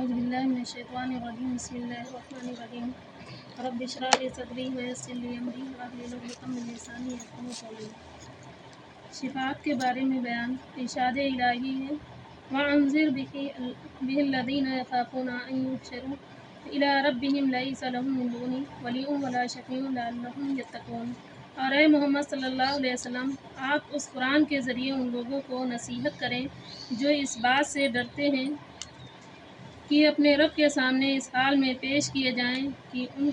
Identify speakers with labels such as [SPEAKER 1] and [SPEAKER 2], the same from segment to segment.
[SPEAKER 1] اعوذ باللہ من الشیطان الرجیم بسم اللہ الرحمن الرحیم رب اشرح لی صدری ویسر لی امری واحلل عقدۃ من لسانی یفقہوا قولی۔ شفاعت کے بارے میں بیان ارشاد الہی ہے وَأَنذِرْ بِهِ الَّذِينَ يَخَافُونَ أَن يُحْشَرُوا إِلَىٰ رَبِّهِمْ لَيْسَ لَهُم مِّن دُونِهِ وَلِيٌّ وَلَا شَفِيعٌ لَعَلَّهُمْ يَتَّقُونَ۔ اور اے محمد صلی اللہ علیہ وسلم، آپ اس قرآن کے ذریعے ان لوگوں کو نصیحت کریں جو اس بات سے ڈرتے ہیں کہ اپنے رب کے سامنے اس حال میں پیش کیے جائیں کہ ان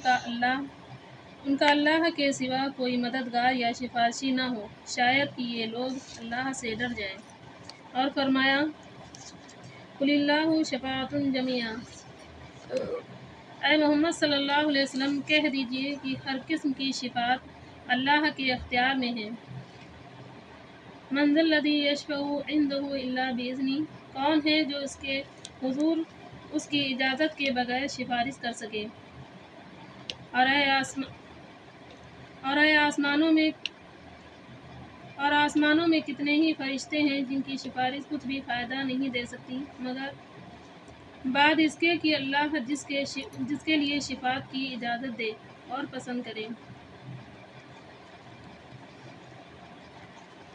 [SPEAKER 1] کا اللہ کے سوا کوئی مددگار یا سفارشی نہ ہو، شاید کہ یہ لوگ اللہ سے ڈر جائیں۔ اور فرمایا قُلِ اللّٰهُ شَفَاعَةٌ جَمِيعًا، اے محمد صلی اللہ علیہ وسلم کہہ دیجئے کہ ہر قسم کی شفاعت اللہ کے اختیار میں ہے۔ مَنْ ذَا الَّذِي يَشْفَعُ عِنْدَهُ إِلَّا بِإِذْنِهِ، کون ہے جو اس کے حضور اس کی اجازت کے بغیر سفارش کر سکے۔ اور آسمانوں میں کتنے ہی فرشتے ہیں جن کی سفارش کچھ بھی فائدہ نہیں دے سکتی مگر بعد اس کے کہ اللہ جس کے لیے شفاعت کی اجازت دے اور پسند کرے۔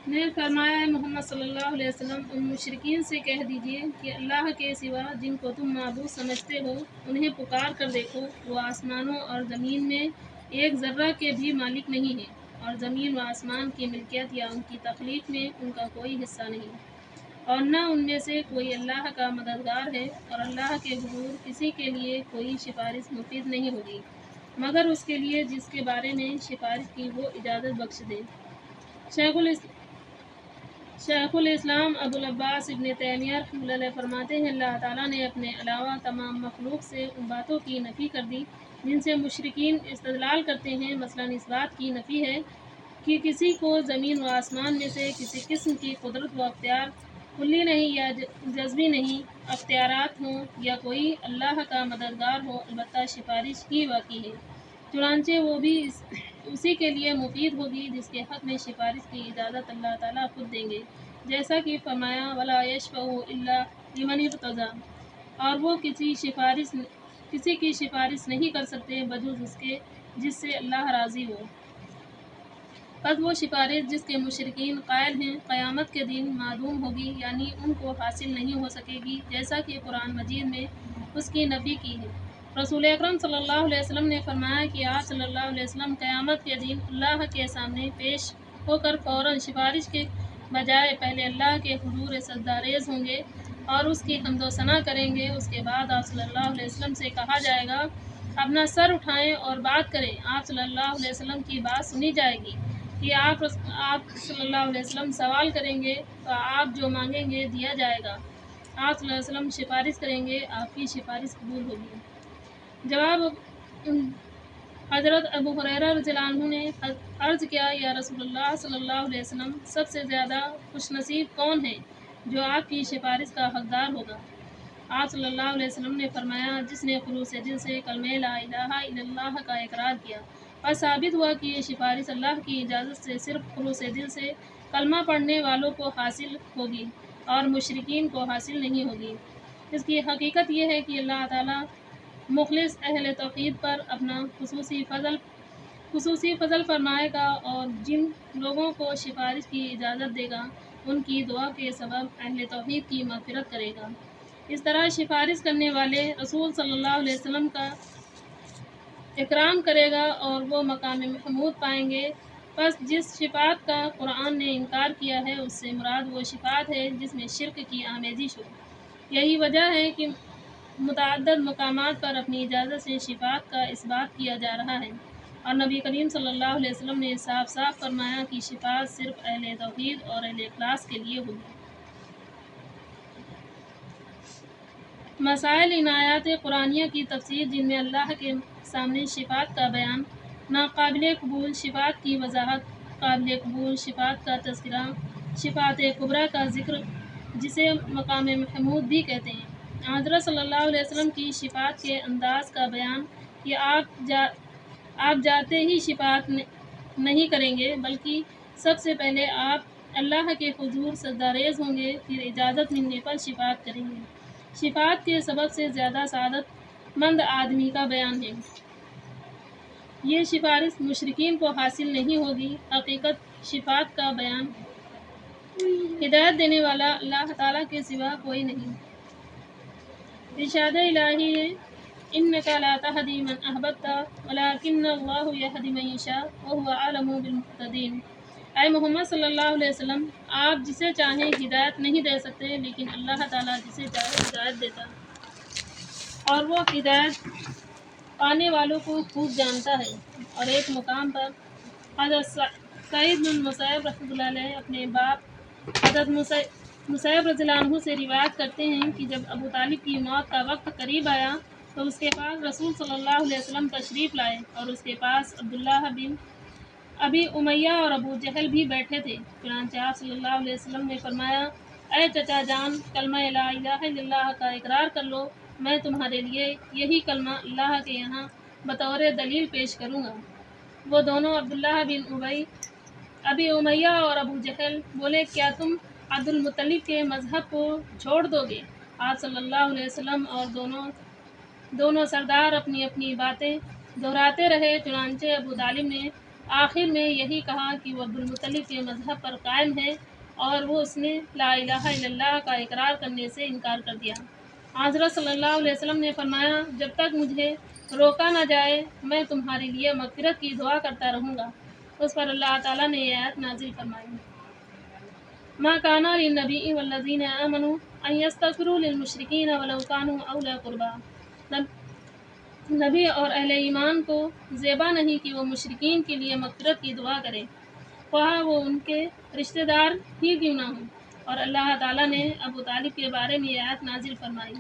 [SPEAKER 1] نے فرمایا اے محمد صلی اللہ علیہ وسلم ان مشرکین سے کہہ دیجئے کہ اللہ کے سوا جن کو تم معبود سمجھتے ہو انہیں پکار کر دیکھو، وہ آسمانوں اور زمین میں ایک ذرہ کے بھی مالک نہیں ہیں، اور زمین و آسمان کی ملکیت یا ان کی تخلیق میں ان کا کوئی حصہ نہیں، اور نہ ان میں سے کوئی اللہ کا مددگار ہے، اور اللہ کے حضور کسی کے لیے کوئی سفارش مفید نہیں ہوگی مگر اس کے لیے جس کے بارے میں سفارش کی وہ اجازت بخش دے۔ شیخ الاسلام ابو العباس ابن تیمیہ رحمۃ اللہ علیہ فرماتے ہیں اللہ تعالیٰ نے اپنے علاوہ تمام مخلوق سے ان باتوں کی نفی کر دی جن سے مشرکین استدلال کرتے ہیں، مثلاً اس بات کی نفی ہے کہ کسی کو زمین و آسمان میں سے کسی قسم کی قدرت و اختیار کلی نہیں یا جزوی نہیں اختیارات ہوں یا کوئی اللہ کا مددگار ہو، البتہ سفارش ہی واقعی ہے، چنانچہ وہ بھی اسی کے لیے مفید ہوگی جس کے حق میں سفارش کی اجازت اللہ تعالیٰ خود دیں گے، جیسا کہ فرمایا وَلَا يَشْفَعُ إِلَّا لِمَنِ ارْتَضَىٰ، اور وہ کسی کی سفارش نہیں کر سکتے بجز اس کے جس سے اللہ راضی ہو۔ پس وہ سفارش جس کے مشرکین قائل ہیں قیامت کے دن معدوم ہوگی، یعنی ان کو حاصل نہیں ہو سکے گی، جیسا کہ قرآن مجید میں اس کی نفی کی ہے۔ رسول اکرم صلی اللہ علیہ وسلم نے فرمایا کہ آپ صلی اللہ علیہ وسلم قیامت کے دن اللہ کے سامنے پیش ہو کر فوراً سفارش کے بجائے پہلے اللہ کے حضور سجدہ ریز ہوں گے اور اس کی حمد و ثنا کریں گے۔ اس کے بعد آپ صلی اللہ علیہ وسلم سے کہا جائے گا اپنا سر اٹھائیں اور بات کریں، آپ صلی اللہ علیہ وسلم کی بات سنی جائے گی کہ آپ صلی اللہ علیہ وسلم سوال کریں گے تو آپ جو مانگیں گے دیا جائے گا، آپ صلی اللہ علیہ وسلم سفارش کریں گے آپ کی سفارش قبول ہوگی۔ جواب حضرت ابو ہریرہ رضی اللہ عنہ نے عرض کیا یا رسول اللہ صلی اللہ علیہ وسلم، سب سے زیادہ خوش نصیب کون ہے جو آپ کی سفارش کا حقدار ہوگا؟ آپ صلی اللہ علیہ وسلم نے فرمایا جس نے خلوص دل سے کلمہ لا الہ الا اللہ کا اقرار کیا اور ثابت ہوا کہ یہ سفارش اللہ کی اجازت سے صرف خلوص دل سے کلمہ پڑھنے والوں کو حاصل ہوگی اور مشرکین کو حاصل نہیں ہوگی۔ اس کی حقیقت یہ ہے کہ اللہ تعالیٰ مخلص اہل توحید پر اپنا خصوصی فضل فرمائے گا اور جن لوگوں کو سفارش کی اجازت دے گا ان کی دعا کے سبب اہل توحید کی مغفرت کرے گا۔ اس طرح سفارش کرنے والے رسول صلی اللہ علیہ وسلم کا اکرام کرے گا اور وہ مقام محمود پائیں گے۔ پس جس شفاعت کا قرآن نے انکار کیا ہے اس سے مراد وہ شفاعت ہے جس میں شرک کی آمیزش ہو۔ یہی وجہ ہے کہ متعدد مقامات پر اپنی اجازت سے شفاعت کا اثبات کیا جا رہا ہے، اور نبی کریم صلی اللہ علیہ وسلم نے صاف صاف فرمایا کہ شفاعت صرف اہل توحید اور اہل اخلاص کے لیے ہوگی۔ مسائل ان آیات قرآنیہ کی تفسیر جن میں اللہ کے سامنے شفاعت کا بیان، ناقابل قبول شفاعت کی وضاحت، قابل قبول شفاعت کا تذکرہ، شفاعت کبریٰ کا ذکر جسے مقام محمود بھی کہتے ہیں، حضرت صلی اللہ علیہ وسلم کی شفاعت کے انداز کا بیان کہ آپ جاتے ہی شفاعت نہیں کریں گے بلکہ سب سے پہلے آپ اللہ کے حضور سجدہ ریز ہوں گے، پھر اجازت ملنے پر شفاعت کریں گے، شفاعت کے سبب سے زیادہ سعادت مند آدمی کا بیان ہے۔ یہ سفارش مشرکین کو حاصل نہیں ہوگی۔ حقیقت شفاعت کا بیان ہدایت دینے والا اللہ تعالیٰ کے سوا کوئی نہیں۔ ارشاد الہی ہے انک لا تہدی من احببت ولکن اللہ یہدی من یشاء وہو اعلم بالمہتدین۔ اے محمد صلی اللہ علیہ وسلم، آپ جسے چاہیں ہدایت نہیں دے سکتے، لیکن اللہ تعالیٰ جسے چاہے ہدایت دیتا ہے، اور وہ ہدایت پانے والوں کو خوب جانتا ہے۔ اور ایک مقام پر حضرت سعید بن مسیب رحمۃ اللہ علیہ اپنے باپ حضرت مسیب رضی اللہ عنہ سے روایت کرتے ہیں کہ جب ابو طالب کی موت کا وقت قریب آیا تو اس کے پاس رسول صلی اللہ علیہ وسلم تشریف لائے، اور اس کے پاس عبداللہ بن ابی امیہ اور ابو جہل بھی بیٹھے تھے۔ چنانچہ آپ صلی اللہ علیہ وسلم نے فرمایا، اے چچا جان، کلمہ لا الہ الا اللہ کا اقرار کر لو، میں تمہارے لیے یہی کلمہ اللہ کے یہاں بطور دلیل پیش کروں گا۔ وہ دونوں عبداللہ بن ابی امیہ اور ابو جہل بولے، کیا تم عبد المطلب کے مذہب کو چھوڑ دو گے؟ آپ صلی اللہ علیہ وسلم اور دونوں سردار اپنی اپنی باتیں دہراتے رہے۔ چنانچہ ابو طالب نے آخر میں یہی کہا کہ وہ عبد المطلب کے مذہب پر قائم ہے، اور وہ اس نے لا الہ الا اللہ کا اقرار کرنے سے انکار کر دیا۔ حضرت صلی اللہ علیہ وسلم نے فرمایا، جب تک مجھے روکا نہ جائے میں تمہارے لیے مغفرت کی دعا کرتا رہوں گا۔ اس پر اللہ تعالیٰ نے یہ آیت نازل فرمائی، ما کان للنبی والذین آمنوا ان یستغفروا للمشرکین ولو کانوا اولی قربی۔ نبی اور اہل ایمان کو زیبا نہیں کہ وہ مشرکین کے لیے مغفرت کی دعا کرے، خواہ وہ ان کے رشتہ دار ہی کیوں نہ ہوں۔ اور اللہ تعالیٰ نے ابو طالب کے بارے میں یہ آیت نازل فرمائی،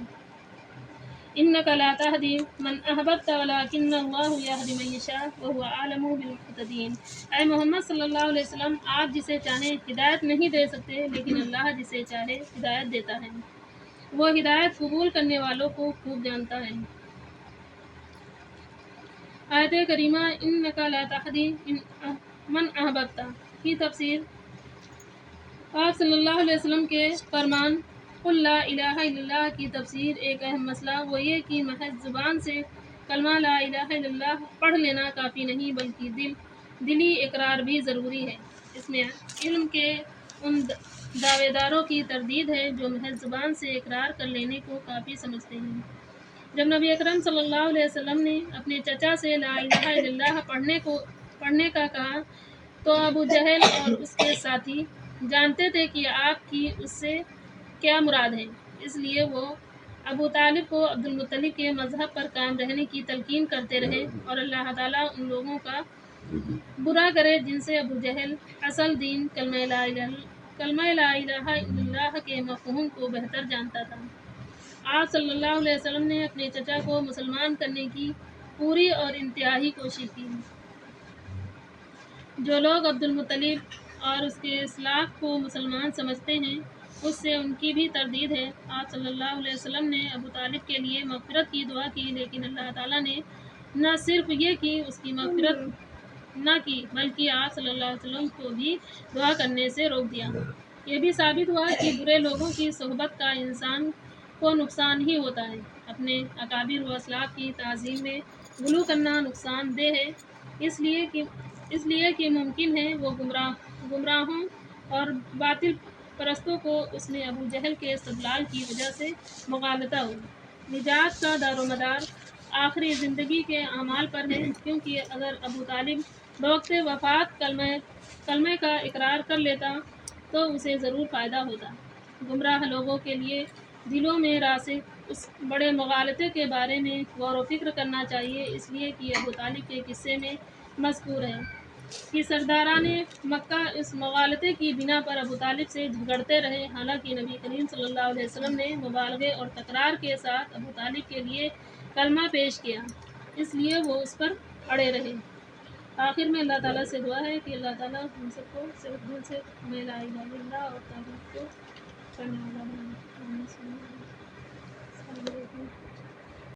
[SPEAKER 1] انک لا تہدی من احببت ولکن اللہ یہدی من یشاء وہو اعلم بالمہتدین۔ اے محمد صلی اللہ علیہ وسلم، آپ جسے چاہیں ہدایت نہیں دے سکتے، لیکن اللہ جسے چاہے ہدایت دیتا ہے، وہ ہدایت قبول کرنے والوں کو خوب جانتا ہے۔ آیت کریمہ انک لا تہدی من احببت کی تفسیر۔ آپ صلی اللہ علیہ وسلم کے فرمان قل لا الہ الا اللہ کی تفسیر ایک اہم مسئلہ وہ یہ کہ محض زبان سے کلمہ لا الہ الا اللہ پڑھ لینا کافی نہیں، بلکہ دلی اقرار بھی ضروری ہے۔ اس میں علم کے ان دعوے داروں کی تردید ہے جو محض زبان سے اقرار کر لینے کو کافی سمجھتے ہیں۔ جب نبی اکرم صلی اللہ علیہ وسلم نے اپنے چچا سے لا الہ الا اللہ پڑھنے کا کہا تو ابو جہل اور اس کے ساتھی جانتے تھے کہ آپ کی اس سے کیا مراد ہے، اس لیے وہ ابو طالب کو عبد المطلب کے مذہب پر قائم رہنے کی تلقین کرتے رہے، اور اللہ تعالیٰ ان لوگوں کا برا کرے جن سے ابو جہل اصل دین کلمہ لا الہ الا اللہ کے مفہوم کو بہتر جانتا تھا۔ آپ صلی اللہ علیہ وسلم نے اپنے چچا کو مسلمان کرنے کی پوری اور انتہائی کوشش کی۔ جو لوگ عبد المطلب اور اس کے اسلاف کو مسلمان سمجھتے ہیں، اس سے ان کی بھی تردید ہے۔ آپ صلی اللہ علیہ وسلم نے ابو طالب کے لیے مغفرت کی دعا کی، لیکن اللہ تعالیٰ نے نہ صرف یہ کہ اس کی مغفرت نہ کی، بلکہ آپ صلی اللہ علیہ وسلم کو بھی دعا کرنے سے روک دیا۔ یہ بھی ثابت ہوا کہ برے لوگوں کی صحبت کا انسان کو نقصان ہی ہوتا ہے۔ اپنے اکابر و اسلاف کی تعظیم میں غلو کرنا نقصان دہ ہے، اس لیے کہ ممکن ہے وہ گمراہوں اور باطل پرستوں کو اس میں ابو جہل کے استدلال کی وجہ سے مغالطہ ہو۔ نجات کا دار و مدار آخری زندگی کے اعمال پر ہے، کیونکہ اگر ابو طالب بوقت وفات کلمہ کا اقرار کر لیتا تو اسے ضرور فائدہ ہوتا۔ گمراہ لوگوں کے لیے دلوں میں راسخ اس بڑے مغالطے کے بارے میں غور و فکر کرنا چاہیے، اس لیے کہ ابو طالب کے قصے میں مذکور ہے کہ سرداران مکہ اس مغالطے کی بنا پر ابو طالب سے جھگڑتے رہے، حالانکہ نبی کریم صلی اللہ علیہ وسلم نے مبالغے اور تکرار کے ساتھ ابو طالب کے لیے کلمہ پیش کیا، اس لیے وہ اس پر اڑے رہے۔ آخر میں اللہ تعالیٰ سے دعا ہے کہ اللہ تعالیٰ ہم سب کو صرف دل سے لا الہ الا اللہ اور توحید کو کرنے والا بنائے۔ السلام علیکم۔